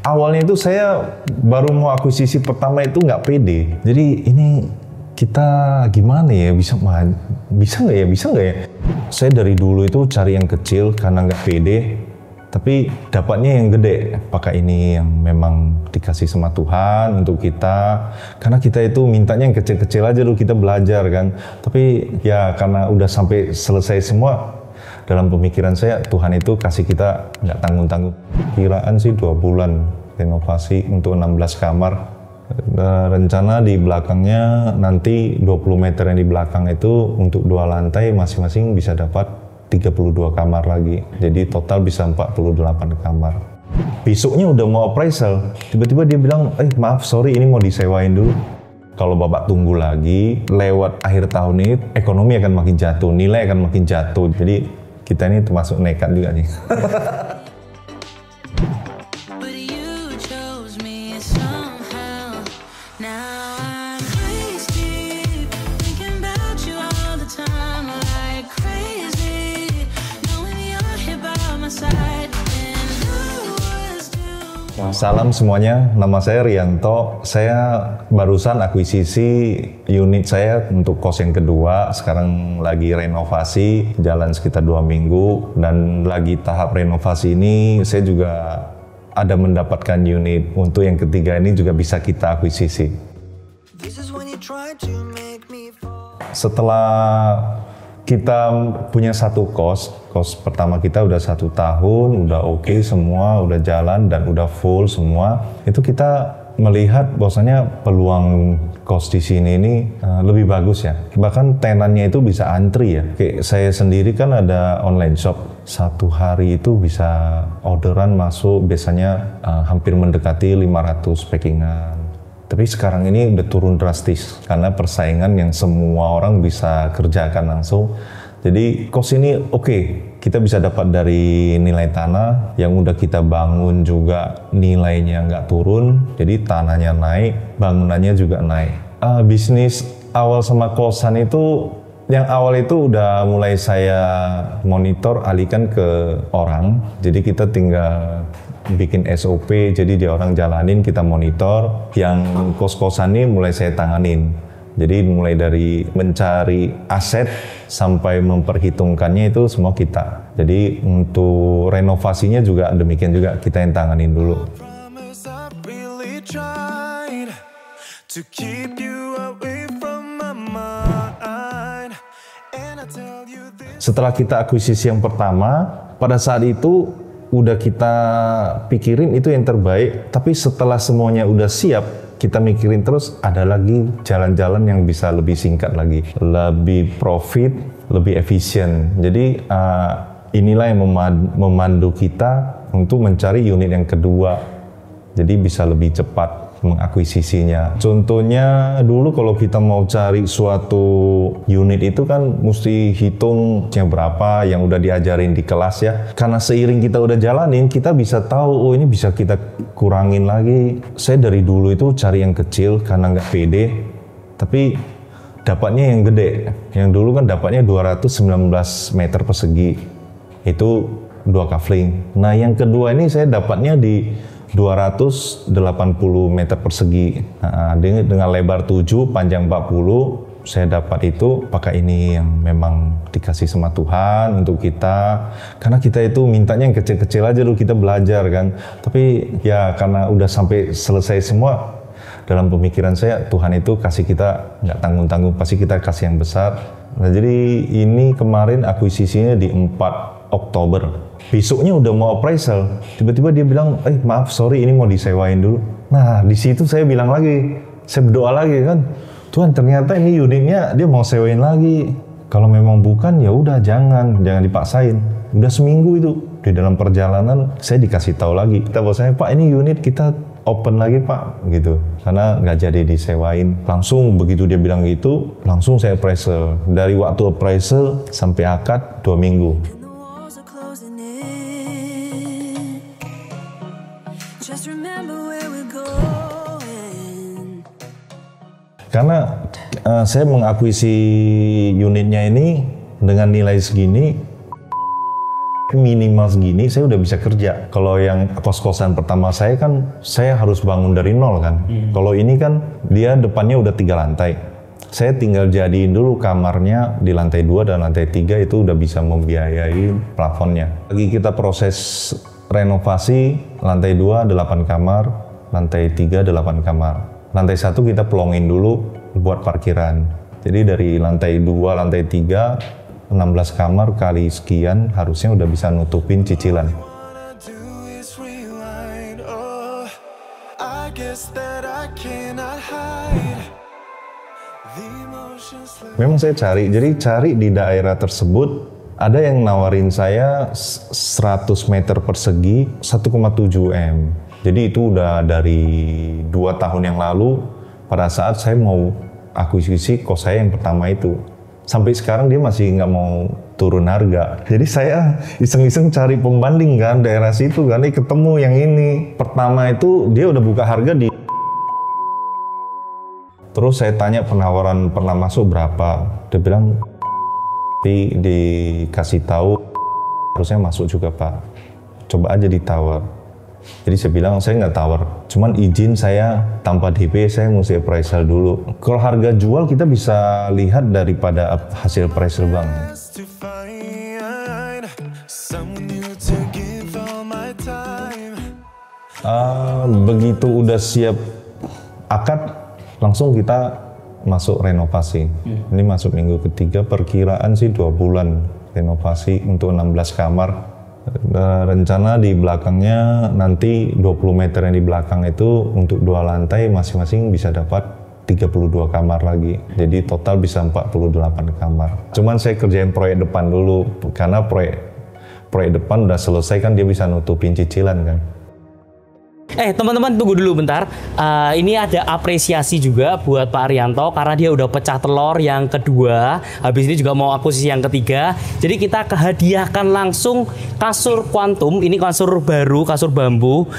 Awalnya itu saya baru mau akuisisi pertama itu nggak pede. Jadi ini kita gimana ya, bisa nggak ya? Saya dari dulu itu cari yang kecil karena nggak pede, tapi dapatnya yang gede. Pakai ini yang memang dikasih sama Tuhan untuk kita, karena kita itu mintanya yang kecil-kecil aja dulu, kita belajar kan. Tapi ya karena udah sampai selesai semua, dalam pemikiran saya Tuhan itu kasih kita nggak tanggung-tanggung. Kiraan sih 2 bulan renovasi untuk 16 kamar. Rencana di belakangnya nanti 20 meter yang di belakang itu untuk 2 lantai masing-masing bisa dapat 32 kamar lagi. Jadi total bisa 48 kamar. Besoknya udah mau appraisal, tiba-tiba dia bilang, maaf sorry ini mau disewain dulu. Kalau Bapak tunggu lagi, lewat akhir tahun ini ekonomi akan makin jatuh, nilai akan makin jatuh. Jadi kita ini termasuk nekat juga nih. Salam semuanya, nama saya Rianto. Saya barusan akuisisi unit saya untuk kos yang kedua. Sekarang lagi renovasi, jalan sekitar 2 minggu. Dan lagi tahap renovasi ini, saya juga ada mendapatkan unit untuk yang ketiga ini juga bisa kita akuisisi. Setelah kita punya satu kos pertama kita udah 1 tahun, udah oke semua, udah jalan dan udah full semua. Itu kita melihat bahwasanya peluang kos di sini ini lebih bagus ya. Bahkan tenannya itu bisa antri ya. Kayak saya sendiri kan ada online shop. 1 hari itu bisa orderan masuk biasanya hampir mendekati 500 packingan. Tapi sekarang ini udah turun drastis karena persaingan yang semua orang bisa kerjakan langsung. Jadi kos ini oke, kita bisa dapat dari nilai tanah yang udah kita bangun juga nilainya nggak turun. Jadi tanahnya naik, bangunannya juga naik. Bisnis awal sama kosan itu, yang awal itu udah mulai saya monitor alihkan ke orang. Jadi kita tinggal bikin SOP, jadi dia orang jalanin, kita monitor. Yang kos-kosan ini mulai saya tanganin. Jadi mulai dari mencari aset sampai memperhitungkannya itu semua kita. Jadi untuk renovasinya juga demikian juga, kita yang tanganin dulu. Setelah kita akuisisi yang pertama, pada saat itu udah kita pikirin itu yang terbaik, tapi setelah semuanya udah siap, kita mikirin terus ada lagi jalan-jalan yang bisa lebih singkat lagi, lebih profit, lebih efisien. Jadi inilah yang memandu kita untuk mencari unit yang kedua, jadi bisa lebih cepat mengakuisisinya. Contohnya dulu kalau kita mau cari suatu unit itu kan mesti hitung yang berapa yang udah diajarin di kelas ya. Karena seiring kita udah jalanin, kita bisa tahu, oh ini bisa kita kurangin lagi. Saya dari dulu itu cari yang kecil karena nggak pede, tapi dapatnya yang gede. Yang dulu kan dapatnya 219 meter persegi. Itu 2 kafling. Nah yang kedua ini saya dapatnya di 280 meter persegi. Nah, dengan lebar 7, panjang 40, saya dapat itu pakai ini yang memang dikasih sama Tuhan untuk kita. Karena kita itu mintanya yang kecil-kecil aja dulu, kita belajar kan. Tapi ya karena udah sampai selesai semua, dalam pemikiran saya Tuhan itu kasih kita nggak tanggung-tanggung, pasti kita kasih yang besar. Nah jadi ini kemarin akuisisinya di 4 Oktober. Besoknya udah mau appraisal, tiba-tiba dia bilang, maaf sorry ini mau disewain dulu. Nah di situ saya bilang lagi, saya berdoa lagi kan, Tuhan ternyata ini unitnya dia mau sewain lagi. Kalau memang bukan ya udah jangan dipaksain. Udah seminggu itu di dalam perjalanan saya dikasih tahu lagi, kita bahwasanya Pak ini unit kita open lagi Pak gitu, karena nggak jadi disewain. Langsung begitu dia bilang gitu, langsung saya appraisal. Dari waktu appraisal sampai akad 2 minggu. Karena saya mengakuisisi unitnya ini dengan nilai segini, minimal segini saya udah bisa kerja. Kalau yang kos-kosan pertama saya kan saya harus bangun dari nol kan. Kalau ini kan dia depannya udah 3 lantai. Saya tinggal jadiin dulu kamarnya di lantai 2 dan lantai 3 itu udah bisa membiayai plafonnya. Lagi kita proses renovasi, lantai 2 8 kamar, lantai 3 8 kamar. Lantai 1 kita pelongin dulu buat parkiran. Jadi dari lantai 2, lantai 3 16 kamar kali sekian harusnya udah bisa nutupin cicilan. Memang saya cari di daerah tersebut ada yang nawarin saya 100 meter persegi 1,7 M. Jadi itu udah dari 2 tahun yang lalu pada saat saya mau akuisisi kos saya yang pertama itu. Sampai sekarang dia masih nggak mau turun harga. Jadi saya iseng-iseng cari pembanding kan daerah situ kan, ketemu yang ini. Pertama itu dia udah buka harga di. Terus saya tanya penawaran pernah masuk berapa. Dia bilang dikasih tahu harusnya masuk juga Pak. Coba aja ditawar. Jadi saya bilang saya nggak tawar, cuman izin saya tanpa DP saya mesti appraisal dulu. Kalau harga jual kita bisa lihat daripada hasil appraisal bank. Begitu udah siap akad, langsung kita masuk renovasi. Ini masuk minggu ketiga, perkiraan sih 2 bulan renovasi untuk 16 kamar. Rencana di belakangnya nanti 20 meter yang di belakang itu untuk 2 lantai masing-masing bisa dapat 32 kamar lagi. Jadi total bisa 48 kamar. Cuman saya kerjain proyek depan dulu karena proyek depan udah selesai kan dia bisa nutupin cicilan kan. Teman-teman tunggu dulu bentar. Ini ada apresiasi juga buat Pak Arianto karena dia udah pecah telur yang kedua. Habis ini juga mau akuisisi yang ketiga. Jadi kita kehadiahkan langsung kasur Quantum. Ini kasur baru, kasur bambu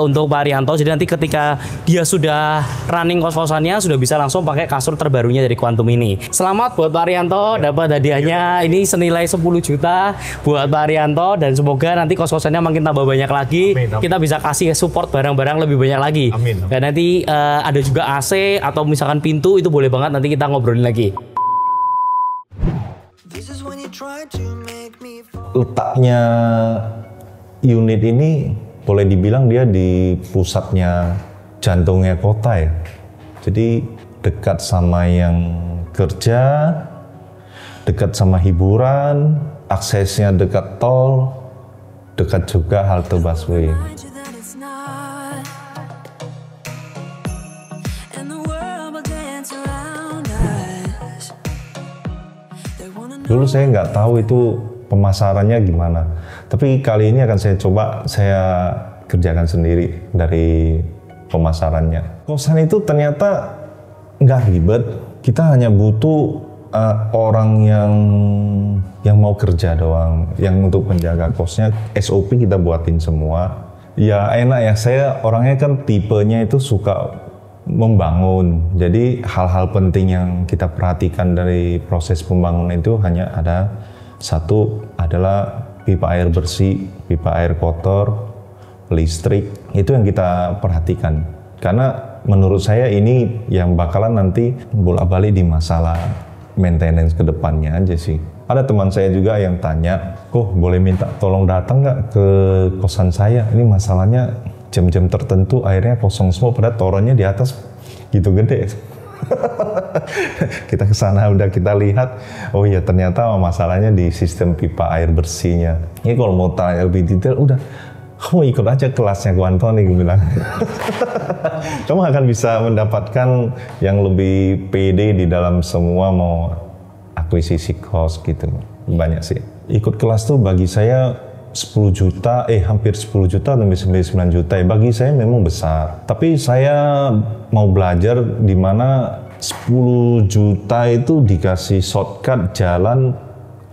untuk Pak Arianto. Jadi nanti ketika dia sudah running kos-kosannya sudah bisa langsung pakai kasur terbarunya dari Quantum ini. Selamat buat Pak Arianto dapat hadiahnya. Ini senilai 10 juta buat Pak Arianto dan semoga nanti kos-kosannya makin tambah banyak lagi. Amin. Kita bisa kasih support barang-barang lebih banyak lagi. Amin. Dan nanti ada juga AC atau misalkan pintu itu boleh banget nanti kita ngobrolin lagi. Letaknya unit ini boleh dibilang dia di pusatnya jantungnya kota ya. Jadi dekat sama yang kerja, dekat sama hiburan, aksesnya dekat tol, dekat juga halte busway. Dulu saya nggak tahu itu pemasarannya gimana, tapi kali ini akan saya coba saya kerjakan sendiri dari pemasarannya. Kosan itu ternyata nggak ribet, kita hanya butuh orang yang mau kerja doang, yang untuk menjaga kosnya. SOP kita buatin semua. Ya enak ya, saya orangnya kan tipenya itu suka membangun. Jadi hal-hal penting yang kita perhatikan dari proses pembangunan itu hanya ada satu, adalah pipa air bersih, pipa air kotor, listrik. Itu yang kita perhatikan. Karena menurut saya ini yang bakalan nanti bolak-balik di masalah maintenance ke depannya aja sih. Ada teman saya juga yang tanya, boleh minta tolong datang nggak ke kosan saya? Ini masalahnya jam-jam tertentu airnya kosong semua, padahal torennya di atas gitu gede. Kita kesana udah kita lihat, oh iya ternyata masalahnya di sistem pipa air bersihnya. Ini kalau mau tanya lebih detail, udah kamu ikut aja kelasnya Quantum nih, gue bilang. Kamu akan bisa mendapatkan yang lebih pede di dalam semua mau akuisisi kos gitu. Banyak sih. Ikut kelas tuh bagi saya 10 juta, hampir 10 juta atau 9 juta ya. Bagi saya memang besar. Tapi saya mau belajar di mana 10 juta itu dikasih shortcut jalan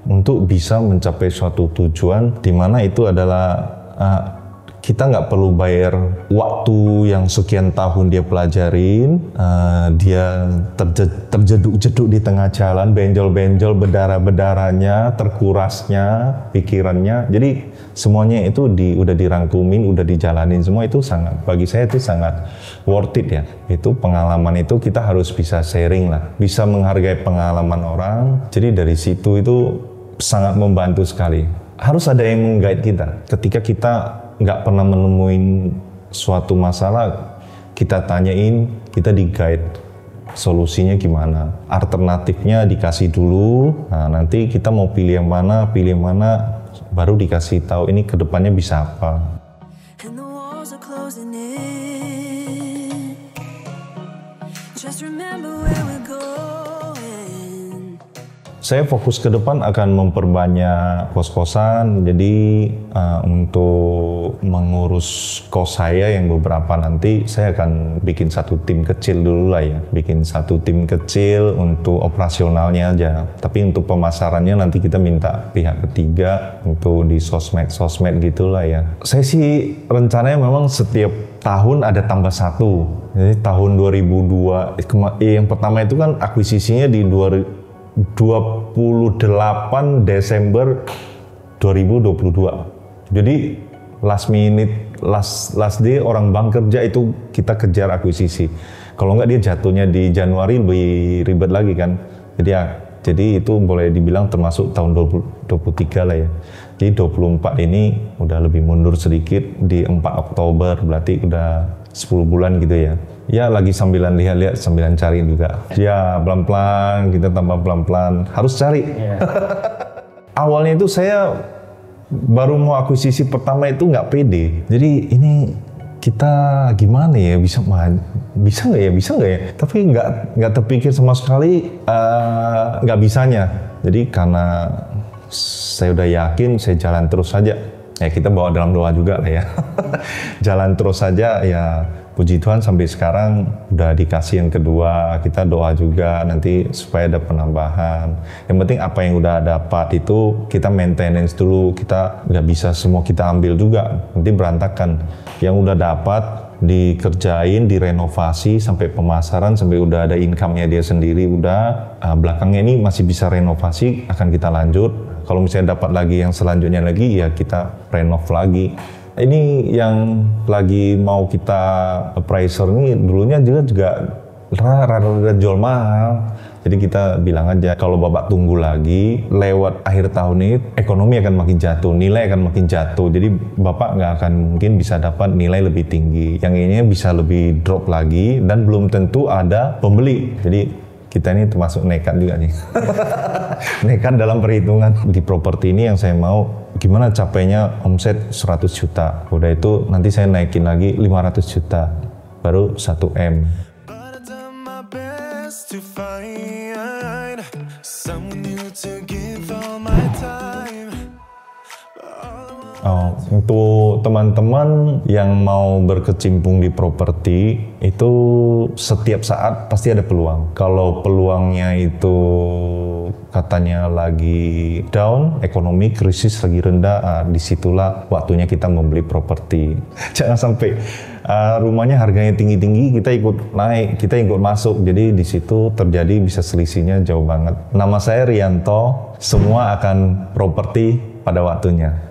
untuk bisa mencapai suatu tujuan, di mana itu adalah kita nggak perlu bayar waktu yang sekian tahun dia pelajarin, dia terjeduk-jeduk di tengah jalan, benjol-benjol, berdarah-berdarahnya, terkurasnya, pikirannya. Jadi semuanya itu udah dirangkumin, udah dijalanin semua, itu sangat, bagi saya itu sangat worth it ya. Itu pengalaman itu kita harus bisa sharing lah, bisa menghargai pengalaman orang. Jadi dari situ itu sangat membantu sekali. Harus ada yang meng-guide kita. Ketika kita nggak pernah menemuin suatu masalah, kita tanyain, kita di-guide. Solusinya gimana? Alternatifnya dikasih dulu. Nah, nanti kita mau pilih yang mana, baru dikasih tahu ini kedepannya bisa apa. Saya fokus ke depan akan memperbanyak kos-kosan, jadi untuk mengurus kos saya yang beberapa nanti saya akan bikin satu tim kecil dulu lah ya. Bikin satu tim kecil untuk operasionalnya aja, tapi untuk pemasarannya nanti kita minta pihak ketiga untuk di sosmed gitulah ya. Saya sih rencananya memang setiap tahun ada tambah satu. Jadi tahun 2002, yang pertama itu kan akuisisinya di 28 Desember 2022. Jadi last minute, last day orang bank kerja itu kita kejar akuisisi. Kalau nggak dia jatuhnya di Januari lebih ribet lagi kan. Jadi itu boleh dibilang termasuk tahun 2023 lah ya. Jadi 24 ini udah lebih mundur sedikit di 4 Oktober, berarti udah 10 bulan gitu ya. Ya lagi sambilan lihat-lihat, sambilan cari juga. Ya pelan-pelan, kita tambah pelan-pelan. Harus cari. Yeah. Awalnya itu saya baru mau akuisisi pertama itu nggak pede. Jadi ini kita gimana ya, bisa nggak ya? Tapi nggak terpikir sama sekali nggak bisanya. Jadi karena saya udah yakin, saya jalan terus saja. Ya kita bawa dalam doa juga lah ya. Jalan terus saja ya. Puji Tuhan sampai sekarang udah dikasih yang kedua, kita doa juga nanti supaya ada penambahan. Yang penting apa yang udah dapat itu kita maintenance dulu, kita nggak bisa semua kita ambil juga, nanti berantakan. Yang udah dapat dikerjain, direnovasi sampai pemasaran, sampai udah ada income-nya dia sendiri, udah belakangnya ini masih bisa renovasi, akan kita lanjut. Kalau misalnya dapat lagi yang selanjutnya lagi, ya kita renov lagi. Ini yang lagi mau kita appraiser ini dulunya juga rada jual mahal. Jadi kita bilang aja kalau Bapak tunggu lagi lewat akhir tahun ini ekonomi akan makin jatuh, nilai akan makin jatuh. Jadi Bapak nggak akan mungkin bisa dapat nilai lebih tinggi. Yang ini bisa lebih drop lagi dan belum tentu ada pembeli. Jadi kita ini termasuk nekat juga nih. Nekat dalam perhitungan. Di properti ini yang saya mau, gimana capainya omset 100 juta. Udah itu nanti saya naikin lagi 500 juta. Baru 1 M. Untuk teman-teman yang mau berkecimpung di properti, itu setiap saat pasti ada peluang. Kalau peluangnya itu katanya lagi down, ekonomi krisis lagi rendah, disitulah waktunya kita membeli properti. Jangan sampai rumahnya harganya tinggi-tinggi, kita ikut naik, kita ikut masuk. Jadi di situ terjadi bisa selisihnya jauh banget. Nama saya Rianto, semua akan properti pada waktunya.